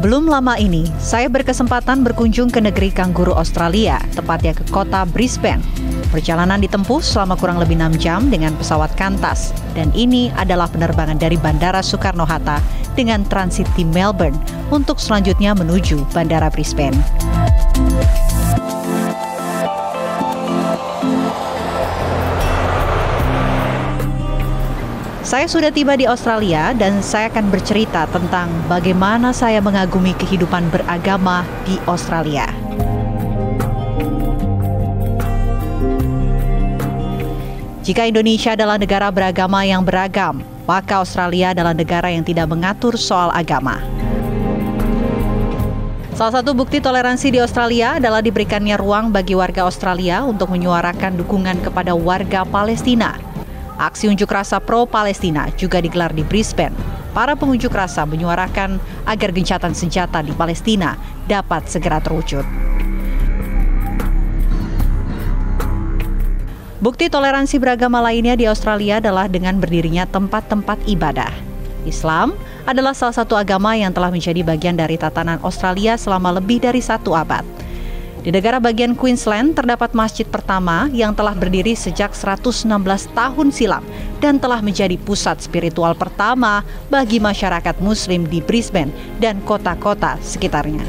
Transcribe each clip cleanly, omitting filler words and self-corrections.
Belum lama ini, saya berkesempatan berkunjung ke negeri kanguru Australia, tepatnya ke kota Brisbane. Perjalanan ditempuh selama kurang lebih 6 jam dengan pesawat Qantas. Dan ini adalah penerbangan dari Bandara Soekarno-Hatta dengan transit di Melbourne untuk selanjutnya menuju Bandara Brisbane. Saya sudah tiba di Australia dan saya akan bercerita tentang bagaimana saya mengagumi kehidupan beragama di Australia. Jika Indonesia adalah negara beragama yang beragam, maka Australia adalah negara yang tidak mengatur soal agama. Salah satu bukti toleransi di Australia adalah diberikannya ruang bagi warga Australia untuk menyuarakan dukungan kepada warga Palestina. Aksi unjuk rasa pro-Palestina juga digelar di Brisbane. Para pengunjuk rasa menyuarakan agar gencatan senjata di Palestina dapat segera terwujud. Bukti toleransi beragama lainnya di Australia adalah dengan berdirinya tempat-tempat ibadah. Islam adalah salah satu agama yang telah menjadi bagian dari tatanan Australia selama lebih dari 1 abad. Di negara bagian Queensland terdapat masjid pertama yang telah berdiri sejak 116 tahun silam dan telah menjadi pusat spiritual pertama bagi masyarakat Muslim di Brisbane dan kota-kota sekitarnya.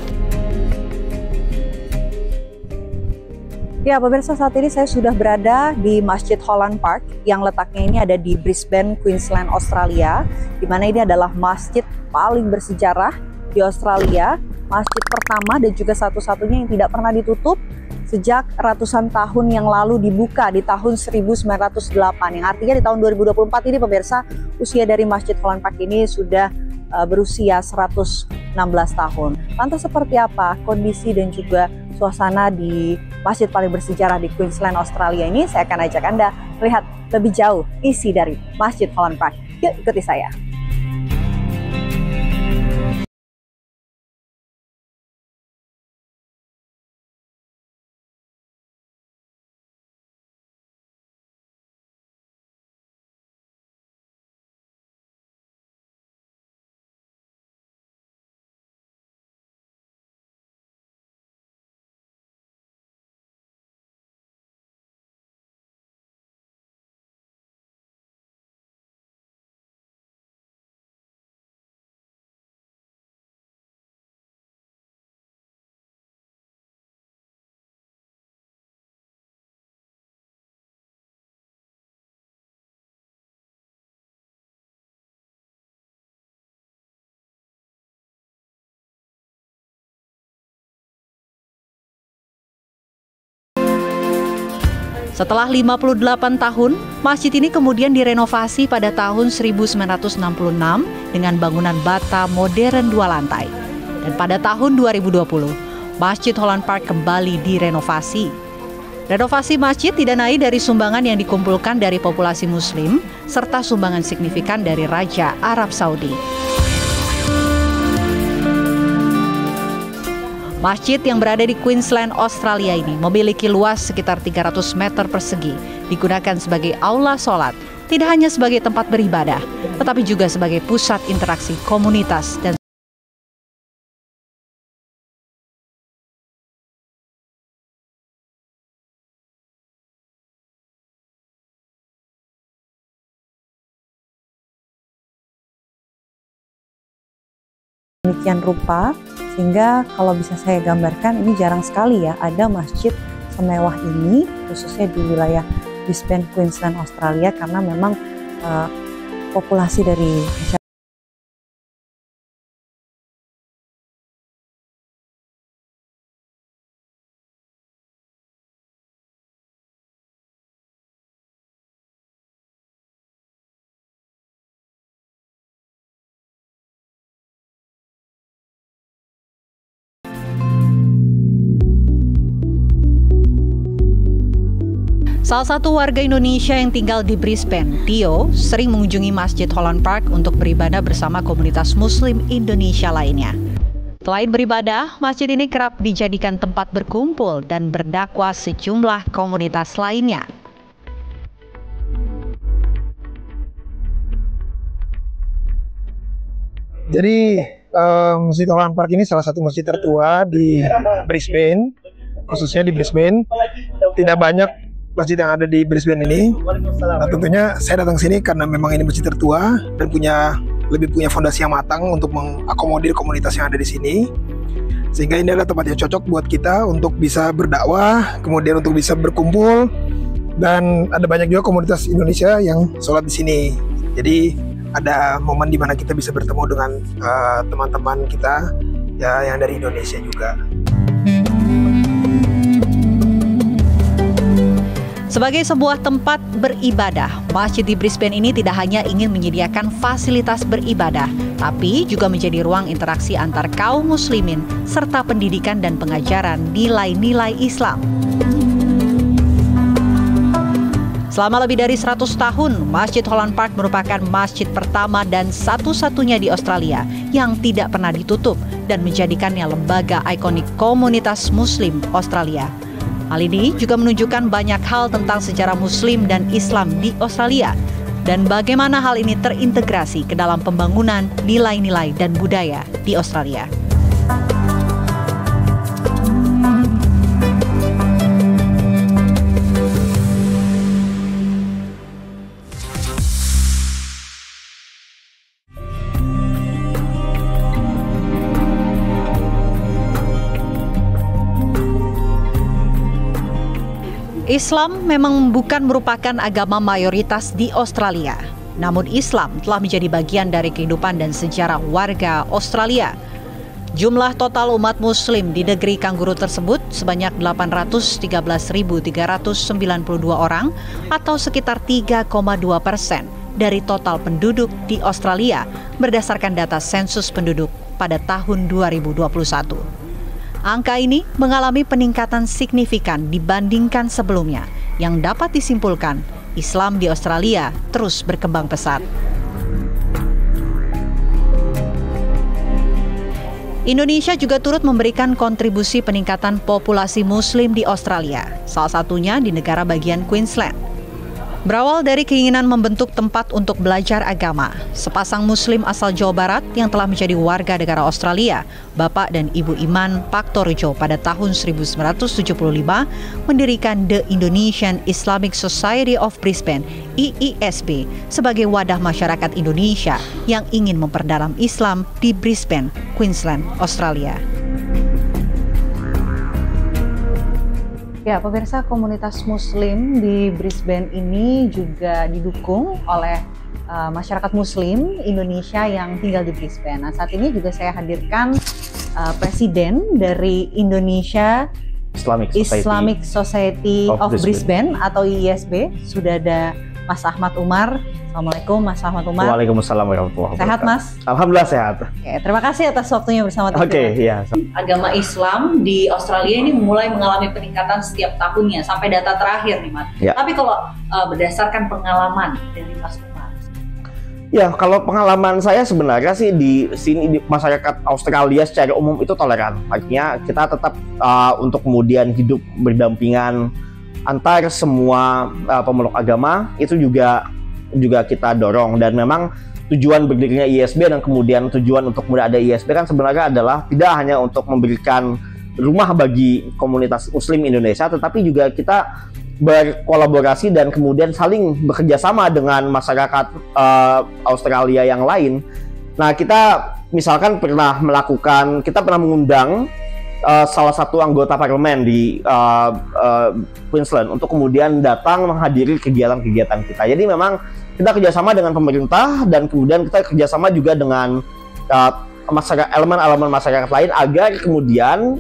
Ya, pemirsa, saat ini saya sudah berada di Masjid Holland Park yang letaknya ini ada di Brisbane, Queensland, Australia, di mana ini adalah masjid paling bersejarah di Australia. Masjid pertama dan juga satu-satunya yang tidak pernah ditutup sejak ratusan tahun yang lalu dibuka di tahun 1908. Yang artinya di tahun 2024 ini pemirsa, usia dari Masjid Holland Park ini sudah berusia 116 tahun. Lantas seperti apa kondisi dan juga suasana di masjid paling bersejarah di Queensland, Australia ini? Saya akan ajak Anda melihat lebih jauh isi dari Masjid Holland Park. Yuk ikuti saya. Setelah 58 tahun, masjid ini kemudian direnovasi pada tahun 1966 dengan bangunan bata modern 2 lantai. Dan pada tahun 2020, Masjid Holland Park kembali direnovasi. Renovasi masjid didanai dari sumbangan yang dikumpulkan dari populasi Muslim serta sumbangan signifikan dari Raja Arab Saudi. Masjid yang berada di Queensland, Australia ini memiliki luas sekitar 300 meter persegi, digunakan sebagai aula sholat, tidak hanya sebagai tempat beribadah, tetapi juga sebagai pusat interaksi komunitas dan demikian rupa. Sehingga kalau bisa saya gambarkan, ini jarang sekali ya ada masjid semewah ini, khususnya di wilayah Brisbane, Queensland, Australia, karena memang populasi dari masyarakat Salah satu warga Indonesia yang tinggal di Brisbane, Tio, sering mengunjungi Masjid Holland Park untuk beribadah bersama komunitas Muslim Indonesia lainnya. Selain beribadah, masjid ini kerap dijadikan tempat berkumpul dan berdakwah sejumlah komunitas lainnya. Jadi Masjid Holland Park ini salah satu masjid tertua di Brisbane, khususnya di Brisbane. Tidak banyak masjid yang ada di Brisbane ini. Nah, tentunya saya datang sini karena memang ini masjid tertua dan lebih punya fondasi yang matang untuk mengakomodir komunitas yang ada di sini. Sehingga ini adalah tempat yang cocok buat kita untuk bisa berdakwah, kemudian untuk bisa berkumpul, dan ada banyak juga komunitas Indonesia yang sholat di sini. Jadi ada momen di mana kita bisa bertemu dengan teman-teman kita ya yang dari Indonesia juga. Sebagai sebuah tempat beribadah, masjid di Brisbane ini tidak hanya ingin menyediakan fasilitas beribadah, tapi juga menjadi ruang interaksi antar kaum muslimin serta pendidikan dan pengajaran nilai-nilai Islam. Selama lebih dari 100 tahun, Masjid Holland Park merupakan masjid pertama dan satu-satunya di Australia yang tidak pernah ditutup dan menjadikannya lembaga ikonik komunitas Muslim Australia. Hal ini juga menunjukkan banyak hal tentang sejarah Muslim dan Islam di Australia dan bagaimana hal ini terintegrasi ke dalam pembangunan nilai-nilai dan budaya di Australia. Islam memang bukan merupakan agama mayoritas di Australia. Namun Islam telah menjadi bagian dari kehidupan dan sejarah warga Australia. Jumlah total umat muslim di negeri kanguru tersebut sebanyak 813.392 orang atau sekitar 3,2% dari total penduduk di Australia berdasarkan data sensus penduduk pada tahun 2021. Angka ini mengalami peningkatan signifikan dibandingkan sebelumnya, yang dapat disimpulkan Islam di Australia terus berkembang pesat. Indonesia juga turut memberikan kontribusi peningkatan populasi Muslim di Australia, salah satunya di negara bagian Queensland. Berawal dari keinginan membentuk tempat untuk belajar agama, sepasang Muslim asal Jawa Barat yang telah menjadi warga negara Australia, Bapak dan Ibu Iman Paktorjo pada tahun 1975 mendirikan The Indonesian Islamic Society of Brisbane (IISB) sebagai wadah masyarakat Indonesia yang ingin memperdalam Islam di Brisbane, Queensland, Australia. Ya, pemirsa, komunitas Muslim di Brisbane ini juga didukung oleh masyarakat Muslim Indonesia yang tinggal di Brisbane. Nah, saat ini juga saya hadirkan Presiden dari Indonesia Islamic Society of Brisbane atau IISB. Sudah ada Mas Ahmad Umar. Assalamualaikum Mas Ahmad Umar. Waalaikumsalam warahmatullahi wabarakatuh. Sehat Mas? Alhamdulillah sehat. Oke, terima kasih atas waktunya bersama kita. Iya. Agama Islam di Australia ini mulai mengalami peningkatan setiap tahunnya sampai data terakhir nih Mas. Ya. Tapi kalau berdasarkan pengalaman dari Mas Umar. Ya, kalau pengalaman saya sebenarnya sih di sini di masyarakat Australia secara umum itu toleran. Artinya kita tetap untuk kemudian hidup berdampingan antar semua pemeluk agama itu juga kita dorong, dan memang tujuan berdirinya IISB dan kemudian tujuan untuk kemudian ada IISB kan sebenarnya adalah tidak hanya untuk memberikan rumah bagi komunitas Muslim Indonesia, tetapi juga kita berkolaborasi dan kemudian saling bekerja sama dengan masyarakat Australia yang lain. Nah, kita misalkan pernah mengundang salah satu anggota parlemen di Queensland untuk kemudian datang menghadiri kegiatan-kegiatan kita. Jadi memang kita kerjasama dengan pemerintah dan kemudian kita kerjasama juga dengan elemen-elemen masyarakat lain agar kemudian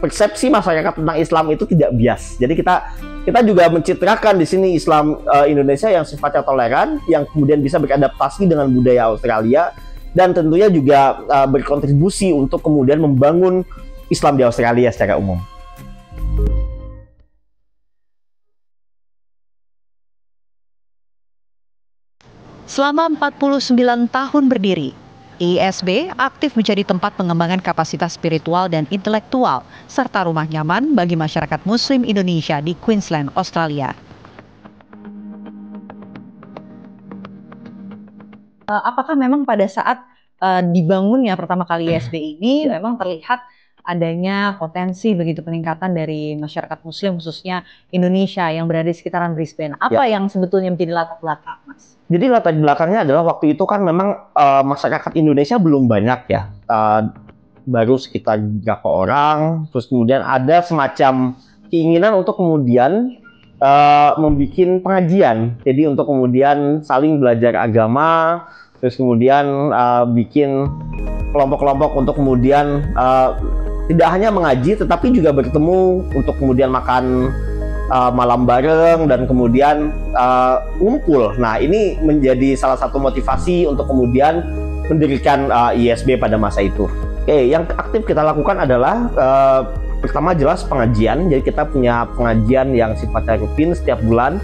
persepsi masyarakat tentang Islam itu tidak bias. Jadi kita juga mencitrakan di sini Islam Indonesia yang sifatnya toleran, yang kemudian bisa beradaptasi dengan budaya Australia, dan tentunya juga berkontribusi untuk kemudian membangun Islam di Australia secara umum. Selama 49 tahun berdiri, IISB aktif menjadi tempat pengembangan kapasitas spiritual dan intelektual, serta rumah nyaman bagi masyarakat Muslim Indonesia di Queensland, Australia. Apakah memang pada saat dibangunnya pertama kali ISB ini memang terlihat adanya potensi begitu peningkatan dari masyarakat Muslim khususnya Indonesia yang berada di sekitaran Brisbane. Apa yang sebetulnya menjadi latar belakang, Mas? Jadi latar belakangnya adalah waktu itu kan memang masyarakat Indonesia belum banyak ya, baru sekitar berapa orang. Terus kemudian ada semacam keinginan untuk kemudian membuat pengajian. Jadi untuk kemudian saling belajar agama, terus kemudian bikin kelompok-kelompok untuk kemudian tidak hanya mengaji, tetapi juga bertemu untuk kemudian makan malam bareng dan kemudian ngumpul. Nah, ini menjadi salah satu motivasi untuk kemudian mendirikan ISB pada masa itu. Oke, yang aktif kita lakukan adalah pertama jelas pengajian. Jadi kita punya pengajian yang sifatnya rutin setiap bulan.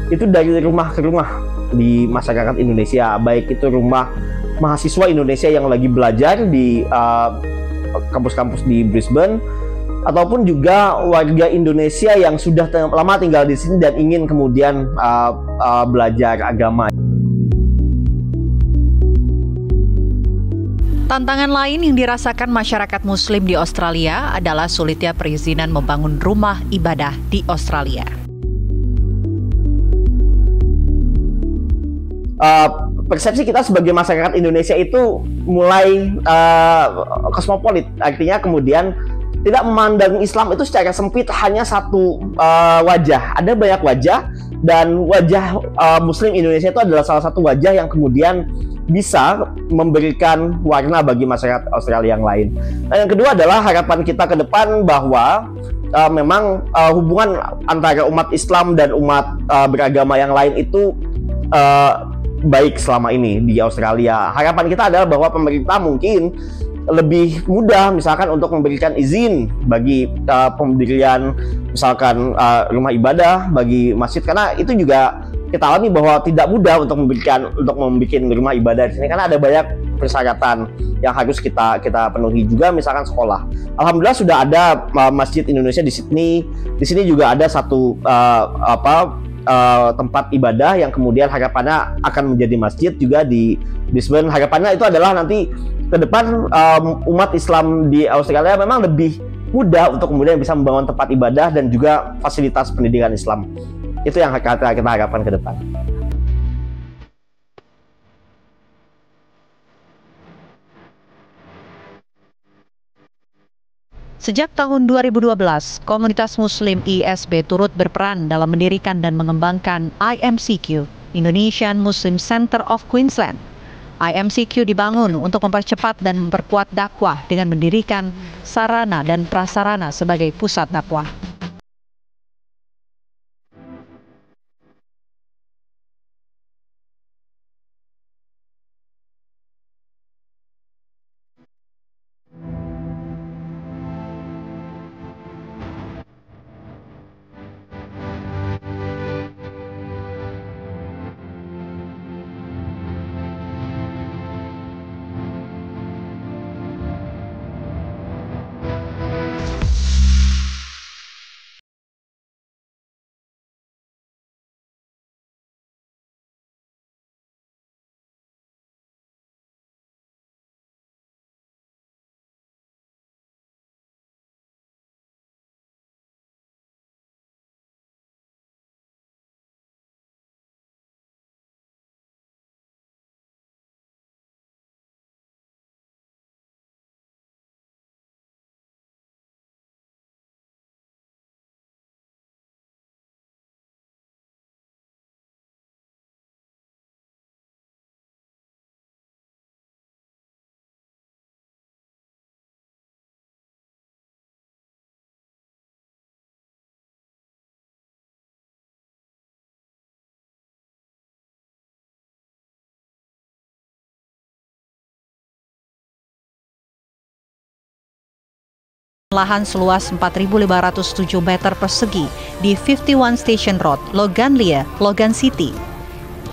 Itu dari rumah ke rumah di masyarakat Indonesia, baik itu rumah mahasiswa Indonesia yang lagi belajar di kampus-kampus di Brisbane, ataupun juga warga Indonesia yang sudah lama tinggal di sini dan ingin kemudian belajar agama. Tantangan lain yang dirasakan masyarakat Muslim di Australia adalah sulitnya perizinan membangun rumah ibadah di Australia. Persepsi kita sebagai masyarakat Indonesia itu mulai kosmopolit, artinya kemudian tidak memandang Islam itu secara sempit hanya satu wajah. Ada banyak wajah, dan wajah Muslim Indonesia itu adalah salah satu wajah yang kemudian bisa memberikan warna bagi masyarakat Australia yang lain. Dan yang kedua adalah harapan kita ke depan bahwa memang hubungan antara umat Islam dan umat beragama yang lain itu baik selama ini di Australia. Harapan kita adalah bahwa pemerintah mungkin lebih mudah misalkan untuk memberikan izin bagi pendirian misalkan rumah ibadah bagi masjid, karena itu juga kita alami bahwa tidak mudah untuk membuat rumah ibadah di sini karena ada banyak persyaratan yang harus kita penuhi, juga misalkan sekolah. Alhamdulillah sudah ada Masjid Indonesia di Sydney. Di sini juga ada satu tempat ibadah yang kemudian harapannya akan menjadi masjid juga di Brisbane. Harapannya itu adalah nanti ke depan umat Islam di Australia memang lebih mudah untuk kemudian bisa membangun tempat ibadah dan juga fasilitas pendidikan Islam. Itu yang kita harapkan ke depan. Sejak tahun 2012, komunitas Muslim ISB turut berperan dalam mendirikan dan mengembangkan IMCQ, Indonesian Muslim Center of Queensland. IMCQ dibangun untuk mempercepat dan memperkuat dakwah dengan mendirikan sarana dan prasarana sebagai pusat dakwah. Lahan seluas 4.507 meter persegi di 51 Station Road, Loganlia, Logan City.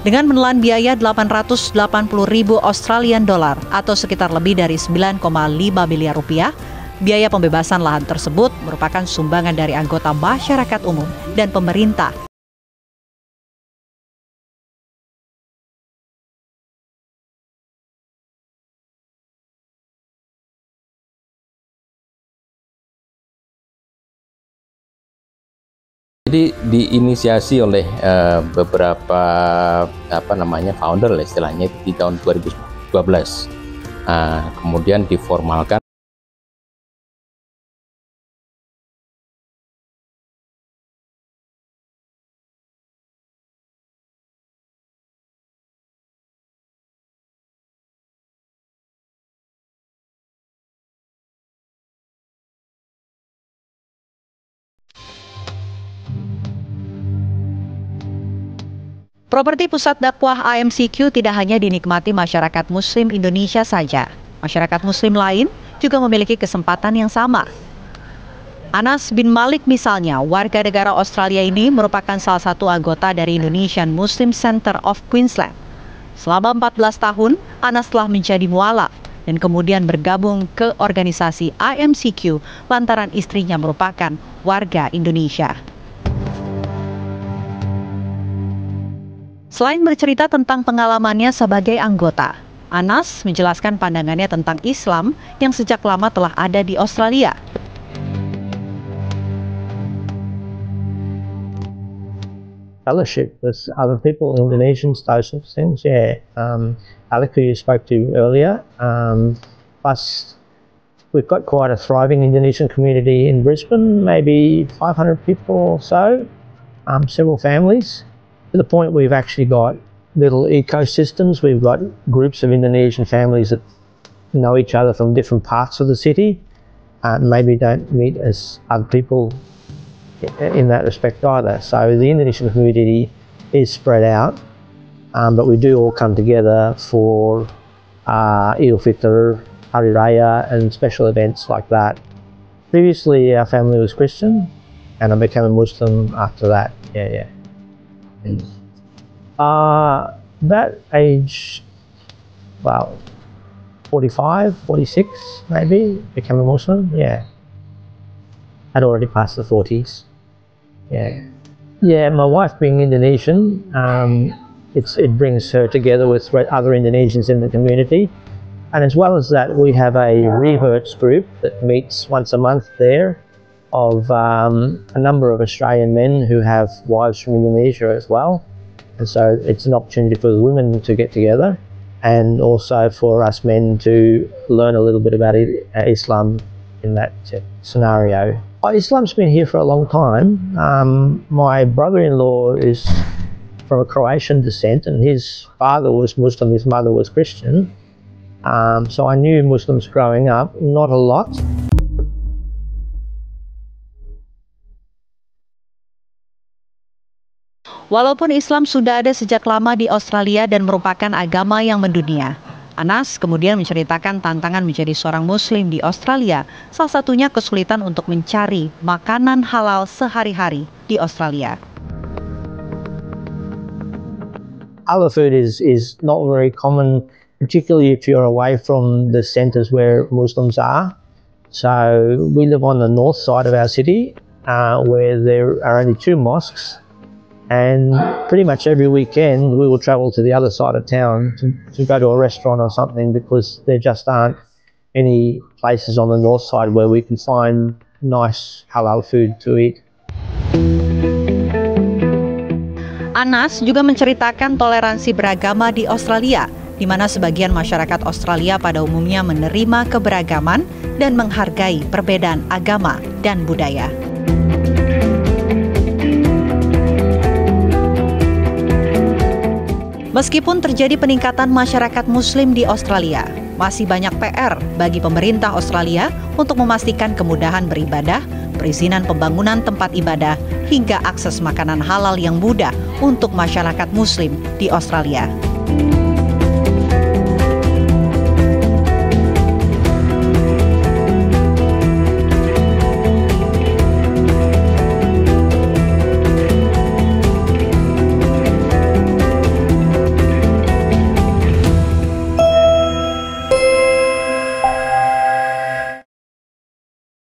Dengan menelan biaya 880.000 Australian dollar atau sekitar lebih dari 9,5 miliar rupiah, biaya pembebasan lahan tersebut merupakan sumbangan dari anggota masyarakat umum dan pemerintah Jadi diinisiasi oleh beberapa founder lah istilahnya di tahun 2012. Kemudian diformalkan. Properti pusat dakwah AMCQ tidak hanya dinikmati masyarakat Muslim Indonesia saja. Masyarakat Muslim lain juga memiliki kesempatan yang sama. Anas bin Malik misalnya, warga negara Australia ini merupakan salah satu anggota dari Indonesian Muslim Center of Queensland. Selama 14 tahun, Anas telah menjadi mualaf dan kemudian bergabung ke organisasi AMCQ lantaran istrinya merupakan warga Indonesia. Selain bercerita tentang pengalamannya sebagai anggota, Anas menjelaskan pandangannya tentang Islam yang sejak lama telah ada di Australia. Fellowship with other people, Indonesians, those sorts of things, yeah. Alec, who you spoke to earlier, plus we've got quite a thriving Indonesian community in Brisbane, maybe 500 people or so, several families. To the point we've actually got little ecosystems. We've got groups of Indonesian families that know each other from different parts of the city and maybe don't meet as other people in that respect either. So the Indonesian community is spread out, but we do all come together for Idul Fitr, Hari Raya and special events like that. Previously our family was Christian and I became a Muslim after that, yeah. That age, well, 45, 46 maybe, became a Muslim, yeah. I'd already passed the 40s, yeah. Yeah, my wife being Indonesian, it brings her together with other Indonesians in the community. And as well as that, we have a reverts group that meets once a month there, of a number of Australian men who have wives from Indonesia as well. And so it's an opportunity for the women to get together and also for us men to learn a little bit about Islam in that scenario. Islam's been here for a long time. My brother-in-law is from a Croatian descent and his father was Muslim, his mother was Christian. So I knew Muslims growing up, not a lot. Walaupun Islam sudah ada sejak lama di Australia dan merupakan agama yang mendunia, Anas kemudian menceritakan tantangan menjadi seorang Muslim di Australia, salah satunya kesulitan untuk mencari makanan halal sehari-hari di Australia. Halal food is not very common, particularly if you're away from the centres where Muslims are. So we live on the north side of our city, where there are only 2 mosques. And pretty much every weekend we will travel to the other side of town to go to a restaurant or something because there just aren't any places on the north side where we can find nice halal food to eat. Anas juga menceritakan toleransi beragama di Australia, di mana sebagian masyarakat Australia pada umumnya menerima keberagaman dan menghargai perbedaan agama dan budaya. Meskipun terjadi peningkatan masyarakat Muslim di Australia, masih banyak PR bagi pemerintah Australia untuk memastikan kemudahan beribadah, perizinan pembangunan tempat ibadah, hingga akses makanan halal yang mudah untuk masyarakat Muslim di Australia.